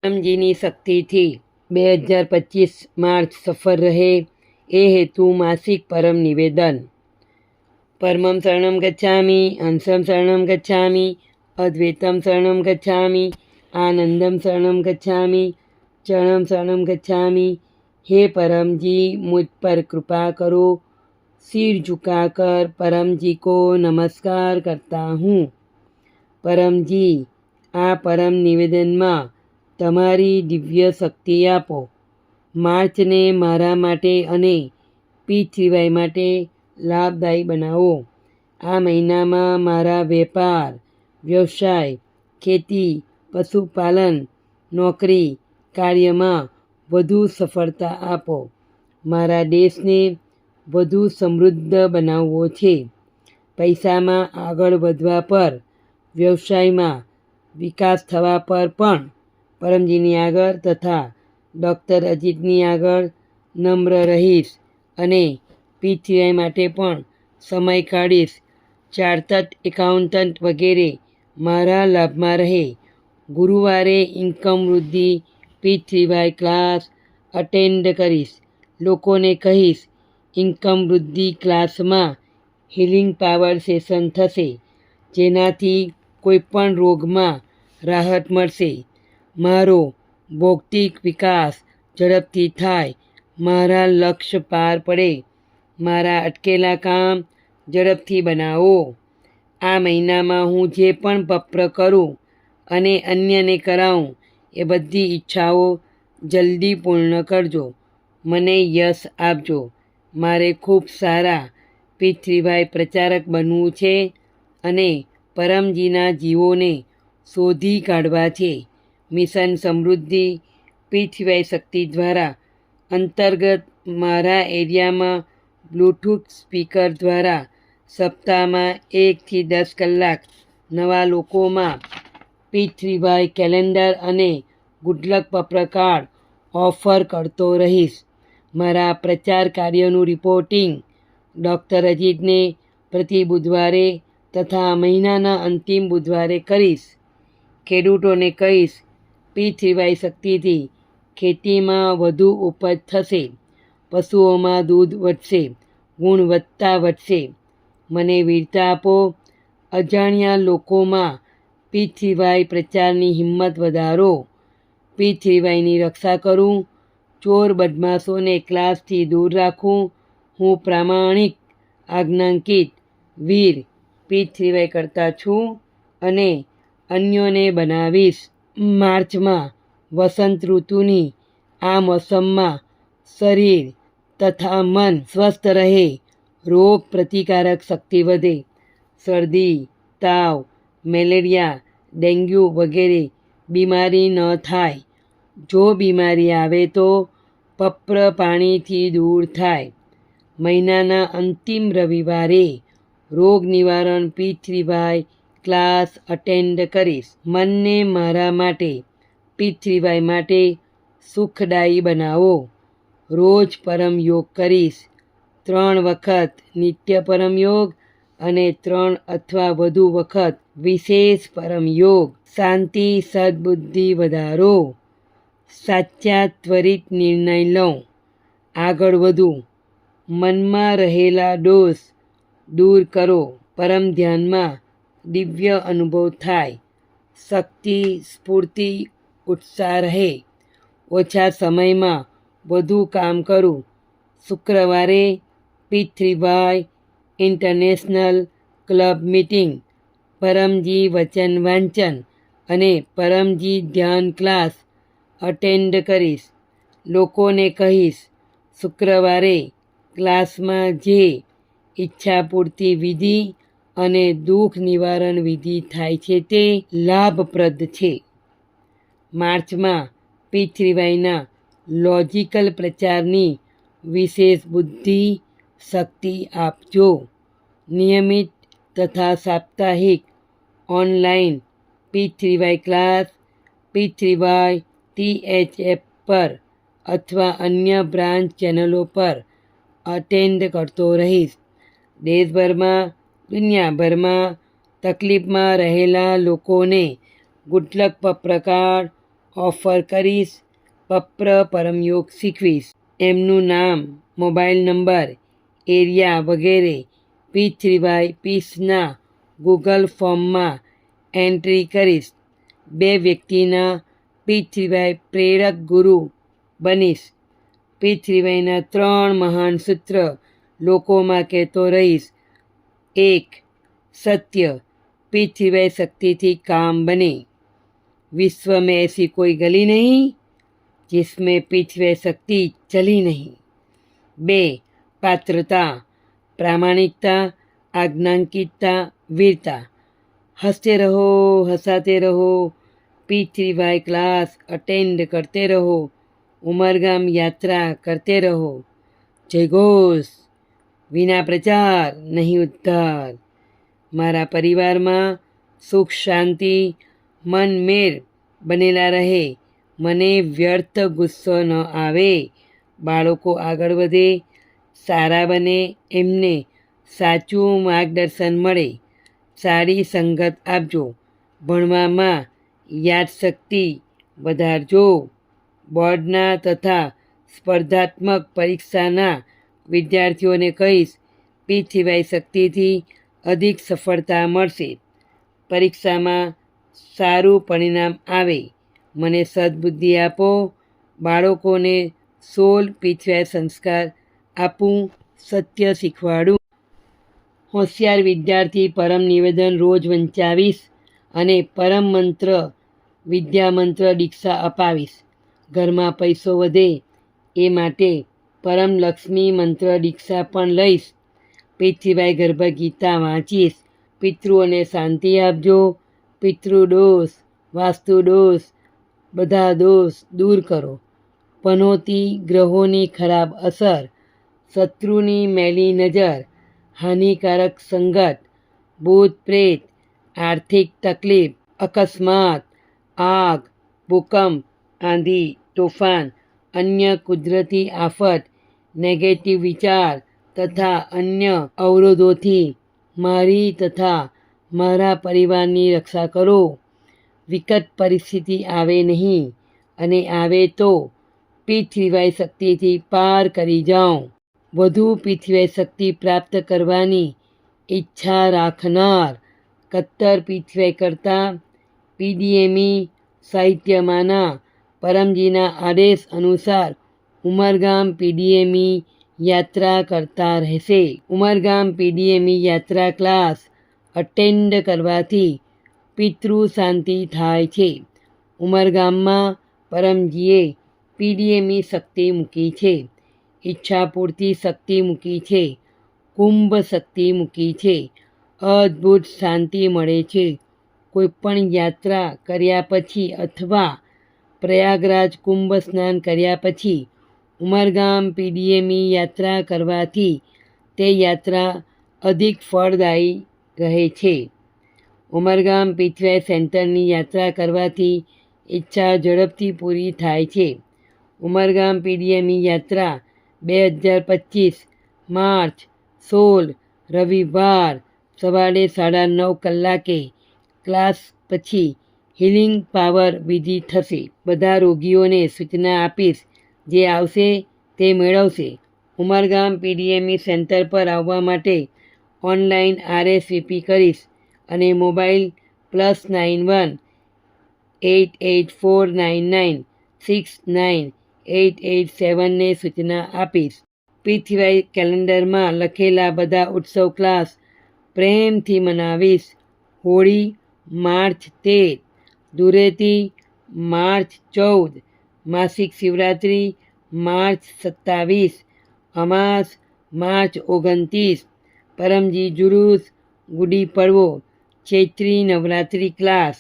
પરમજીની શક્તિથી 2025 માર્ચ સફળ રહે એ હેતુ માસિક પરમ નિવેદન. પરમં શરણં ગચ્છામિ, હંસં શરણં ગચ્છામિ, અદ્વૈતં શરણં ગચ્છામિ, આનંદં શરણં ગચ્છામિ, ચરણં શરણં ગચ્છામિ. हे परम जी, मुझ पर कृपा करो. सिर झुकाकर परम जी को नमस्कार करता हूँ. परम जी, આ પરમ નિવેદનમાં તમારી દિવ્ય શક્તિ આપો. માર્ચને મારા માટે અને પી3વાય માટે લાભદાયી બનાવો. આ મહિનામાં મારા વેપાર, વ્યવસાય, ખેતી, પશુપાલન, નોકરી, કાર્યમાં વધુ સફળતા આપો. મારા દેશને વધુ સમૃદ્ધ બનાવવો છે. પૈસામાં આગળ વધવા પર, વ્યવસાયમાં વિકાસ થવા પર પણ પરમજીની આગળ તથા ડૉક્ટર અજીતની આગળ નમ્ર રહીશ અને પી3વાય માટે પણ સમય કાઢીશ. ચાર્ટર્ડ એકાઉન્ટન્ટ વગેરે મારા લાભમાં રહે. ગુરુવારે ઇન્કમ વૃદ્ધિ પી3વાય ક્લાસ અટેન્ડ કરીશ. લોકોને કહીશ ઇન્કમ વૃદ્ધિ ક્લાસમાં હિલિંગ પાવર સેશન થશે, જેનાથી કોઈપણ રોગમાં રાહત મળશે. મારો ભૌતિક વિકાસ ઝડપથી થાય, મારા લક્ષ્ય પાર પડે, મારા અટકેલા કામ ઝડપથી બનાવો. આ મહિનામાં હું જે પણ વપ્ર કરું અને અન્યને કરાવું એ બધી ઈચ્છાઓ જલ્દી પૂર્ણ કરજો. મને યશ આપજો. મારે ખૂબ સારા પી3વાય પ્રચારક બનવું છે અને પરમજીના જીવોને શોધી કાઢવા છે. મિશન સમૃદ્ધિ પી3વાય શક્તિ દ્વારા અંતર્ગત મારા એરિયામાં બ્લૂટૂથ સ્પીકર દ્વારા સપ્તાહમાં 1 થી 10 કલાક નવા લોકોમાં પી3વાય કેલેન્ડર અને ગુડલક વપ્ર કાર્ડ ઓફર કરતો રહીશ. મારા પ્રચાર કાર્યનું રિપોર્ટિંગ ડૉક્ટર અજીતને પ્રતિ બુધવારે તથા મહિનાના અંતિમ બુધવારે કરીશ. ખેડૂતોને કહીશ પી3વાય શક્તિથી ખેતીમાં વધુ ઉપજ થશે, પશુઓમાં દૂધ વધશે, ગુણવત્તા વધશે. મને વીરતા આપો. અજાણ્યા લોકોમાં પી3વાય પ્રચારની હિંમત વધારો. પી3વાયની રક્ષા કરું. ચોર બદમાશોને ક્લાસથી દૂર રાખું. હું પ્રામાણિક, આજ્ઞાંકિત, વીર પી3વાય કરતા છું અને અન્યોને બનાવીશ. માર્ચમાં વસંત ઋતુની આ મોસમમાં શરીર તથા મન સ્વસ્થ રહે, રોગ પ્રતિકારક શક્તિ વધે, શરદી, તાવ, મેલેરિયા, ડેન્ગ્યુ વગેરે બીમારી ન થાય. જો બીમારી આવે તો વપ્ર પાણીથી દૂર થાય. મહિનાના અંતિમ રવિવારે રોગ નિવારણ પી3વાય ક્લાસ અટેન્ડ કરીશ. મનને મારા માટે, પી3વાય માટે સુખદાયી બનાવો. રોજ પરમ યોગ કરીશ. 3 વખત નિત્ય પરમ યોગ અને 3 અથવા વધુ વખત વિશેષ પરમ યોગ. શાંતિ સદ્બુદ્ધિ વધારો. સાચા ત્વરિત નિર્ણય લઉં. આગળ વધું. મનમાં રહેલા દોષ દૂર કરો. પરમ ધ્યાનમાં દિવ્ય અનુભવ થાય. શક્તિ, સ્ફૂર્તિ, ઉત્સાહ રહે. ઓછા સમયમાં વધુ કામ કરું. શુક્રવારે પી3વાય ઇન્ટરનેશનલ ક્લબ મીટિંગ, પરમજી વચન વાંચન અને પરમજી ધ્યાન ક્લાસ અટેન્ડ કરીશ. લોકોને કહીશ શુક્રવારે ક્લાસમાં જે ઈચ્છાપૂર્તિ વિધિ અને દુઃખ નિવારણ વિધિ થાય છે તે લાભપ્રદ છે. માર્ચમાં પી3વાયના લોજિકલ પ્રચારની વિશેષ બુદ્ધિ શક્તિ આપજો. નિયમિત તથા સાપ્તાહિક ઓનલાઈન પી3વાય ક્લાસ પી3વાય THF પર અથવા અન્ય બ્રાન્ચ ચેનલો પર અટેન્ડ કરતો રહીશ. દેશભરમાં, દુનિયાભરમાં તકલીફમાં રહેલા લોકોને ગુડલક વપ્ર કાર્ડ ઓફર કરીશ. પપ્ર પરમયોગ શીખવીશ. એમનું નામ, મોબાઈલ નંબર, એરિયા વગેરે પી3વાય પીસના ગૂગલ ફોર્મમાં એન્ટ્રી કરીશ. 2 વ્યક્તિના પી3વાય પ્રેરક ગુરુ બનીશ. પી3વાયના 3 મહાન સૂત્ર લોકોમાં કહેતો રહીશ. 1. सत्य, पी3वाय शक्ति थी काम बने. विश्व में ऐसी कोई गली नहीं जिसमें पी3वाय शक्ति चली नहीं. 2. पात्रता, प्रामाणिकता, आज्ञांकितता, वीरता. हंसते रहो, हंसाते रहो, पी3वाय क्लास अटेंड करते रहो, उमरगाम यात्रा करते रहो. जय घोष. विना प्रचार नहीं उद्धार. મારા પરિવારમાં સુખ શાંતિ મન મેર બનેલા રહે. મને વ્યર્થ ગુસ્સો ન આવે. બાળકો આગળ વધે, સારા બને, એમને સાચું માર્ગદર્શન મળે. સારી સંગત આપજો. ભણવામાં યાદશક્તિ વધારજો. બોર્ડના તથા સ્પર્ધાત્મક પરીક્ષાના વિદ્યાર્થીઓને કહીશ, પી3વાય શક્તિથી અધિક સફળતા મળશે. પરીક્ષામાં સારું પરિણામ આવે. મને સદબુદ્ધિ આપો. બાળકોને 16 પી3વાય સંસ્કાર આપું, સત્ય શીખવાડું. હોશિયાર વિદ્યાર્થી પરમ નિવેદન રોજ વંચાવીશ અને પરમ મંત્ર વિદ્યામંત્ર દીક્ષા અપાવીશ. ઘરમાં પૈસો વધે એ માટે પરમ લક્ષ્મી મંત્ર દીક્ષા પણ લઈશ. પી3વાય ગર્ભ ગીતા વાંચીશ. પિતૃઓને શાંતિ આપજો. પિતૃદોષ, વાસ્તુ દોષ, બધા દોષ દૂર કરો. પનોતી ગ્રહોની ખરાબ અસર, શત્રુની મેલી નજર, હાનિકારક સંગત, ભૂત પ્રેત, આર્થિક તકલીફ, અકસ્માત, આગ, ભૂકંપ, આંધી, તોફાન, અન્ય કુદરતી આફત, નેગેટિવ વિચાર તથા અન્ય અવરોધોથી મારી તથા મારા પરિવારની રક્ષા કરો. વિકટ પરિસ્થિતિ આવે નહીં અને આવે તો પી3વાય શક્તિથી પાર કરી જાઉં. વધુ પી3વાય શક્તિ પ્રાપ્ત કરવાની ઈચ્છા રાખનાર કટ્ટર પી3વાય કરતાં પીડીએમી સાહિત્યમાંના પરમજીના આદેશ અનુસાર ઉમરગામ પીડીએમી યાત્રા કરતા રહેશે. ઉમરગામ પીડીએમી યાત્રા ક્લાસ અટેન્ડ કરવાથી પિતૃ શાંતિ થાય છે. ઉમરગામમાં પરમજીએ પીડીએમી શક્તિ મૂકી છે. ઈચ્છાપૂર્તિ શક્તિ મૂકી છે. કુંભ શક્તિ મૂકી છે. અદ્ભુત શાંતિ મળે છે. કોઈપણ યાત્રા કર્યા પછી અથવા પ્રયાગરાજ કુંભ સ્નાન કર્યા પછી ઉમરગામ પીડીએમી યાત્રા કરવાથી તે યાત્રા અધિક ફળદાયી રહે છે. ઉમરગામ પી3વાય સેન્ટરની યાત્રા કરવાથી ઈચ્છા ઝડપથી પૂરી થાય છે. ઉમરગામ પીડીએમી યાત્રા 2025 માર્ચ 16 રવિવાર સવારે 9:30 કલાકે ક્લાસ પછી હિલિંગ પાવર વિધિ થશે. બધા રોગીઓને સૂચના આપીશ, જે આવશે તે મેળવશે. ઉમરગામ પીડીએમી સેન્ટર પર આવવા માટે ઓનલાઈન RSVP કરીશ અને મોબાઈલ +91 8849969887 ને સૂચના આપીશ. પી3વાય કેલેન્ડરમાં લખેલા બધા ઉત્સવ ક્લાસ પ્રેમથી મનાવીશ. હોળી માર્ચ 13, ધૂળેટી માર્ચ 14, માસિક શિવરાત્રિ માર્ચ 27, અમાસ માર્ચ 29, પરમજી જુલુસ, ગુડી પડવો, ચૈત્રી નવરાત્રિ ક્લાસ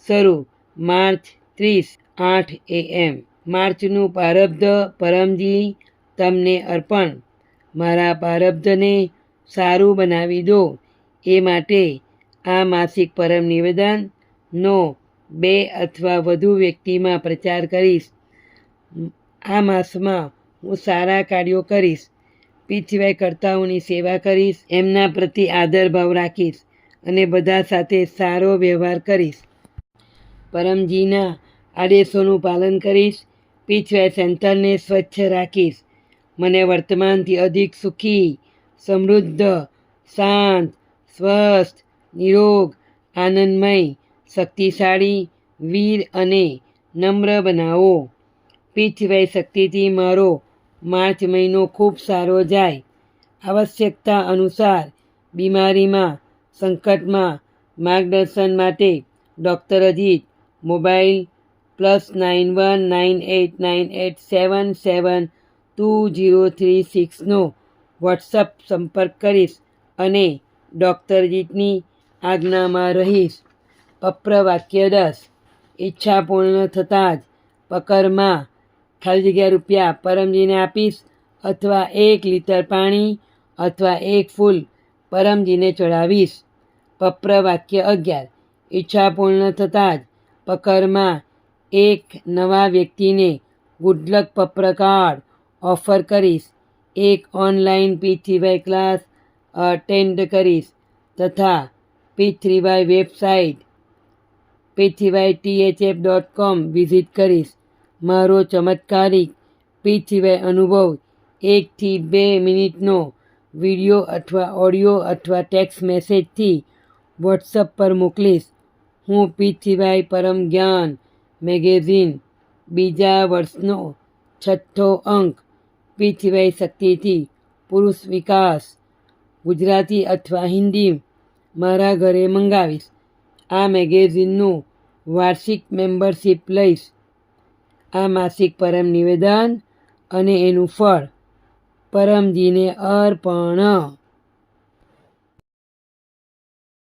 શરૂ માર્ચ 30 8 AM. માર્ચનું પ્રારબ્ધ પરમજી તમને અર્પણ. મારા પ્રારબ્ધને સારું બનાવી દો એ માટે આ માસિક પરમ નિવેદનનો 2 અથવા વધુ વ્યક્તિમાં પ્રચાર કરીશ. આ માસમાં હું સારા કાર્યો કરીશ. પી3વાય કર્તાઓની સેવા કરીશ. એમના પ્રતિ આદર ભાવ રાખીશ અને બધા સાથે સારો વ્યવહાર કરીશ. પરમજીના આદેશોનું પાલન કરીશ. પીઠવાય સેન્ટરને સ્વચ્છ રાખીશ. મને વર્તમાનથી અધિક સુખી, સમૃદ્ધ, શાંત, સ્વસ્થ, નિરોગ, આનંદમય, શક્તિશાળી, વીર અને નમ્ર બનાવો. પીઠવાય શક્તિથી મારો માર્ચ મહિનો ખૂબ સારો જાય. આવશ્યકતા અનુસાર બીમારીમાં, સંકટમાં માર્ગદર્શન માટે ડૉક્ટર અજીત, મોબાઈલ +919898772036નો વોટ્સઅપ સંપર્ક કરીશ અને ડૉક્ટર અજીતની આજ્ઞામાં રહીશ. પપ્ર વાક્ય 10. ઈચ્છા પૂર્ણ થતાં જ પકરમાં ખાલી રૂપિયા પરમજીને આપીશ અથવા 1 લીટર પાણી અથવા 1 ફૂલ પરમજીને ચડાવીશ. પપ્ર વાક્ય 11. ઈચ્છા પૂર્ણ થતાં જ પકરમાં એક નવા વ્યક્તિને ગુડલક પપ્ર કાર્ડ ઓફર કરીશ. એક ઓનલાઈન પીઠવાય ક્લાસ અટેન્ડ કરીશ તથા પીઠવાય વેબસાઇટ pithwaythf.com વિઝિટ કરીશ. મારો ચમત્કારિક પીઠવાય અનુભવ 1 થી 2 મિનિટનો વિડીયો અથવા ઓડિયો અથવા ટેક્સ્ટ મેસેજથી વોટ્સઅપ પર મોકલીશ. હું પીઠવાય પરમ જ્ઞાન મેગેઝિન બીજા વર્ષનો 6થો અંક પીઠવાય શક્તિથી પુરુષ વિકાસ ગુજરાતી અથવા હિન્દી મારા ઘરે મંગાવીશ. આ મેગેઝિનનું વાર્ષિક મેમ્બરશિપ લઈશ. આ માસિક પરમ નિવેદન અને એનું ફળ પરમજીને અર્પણ.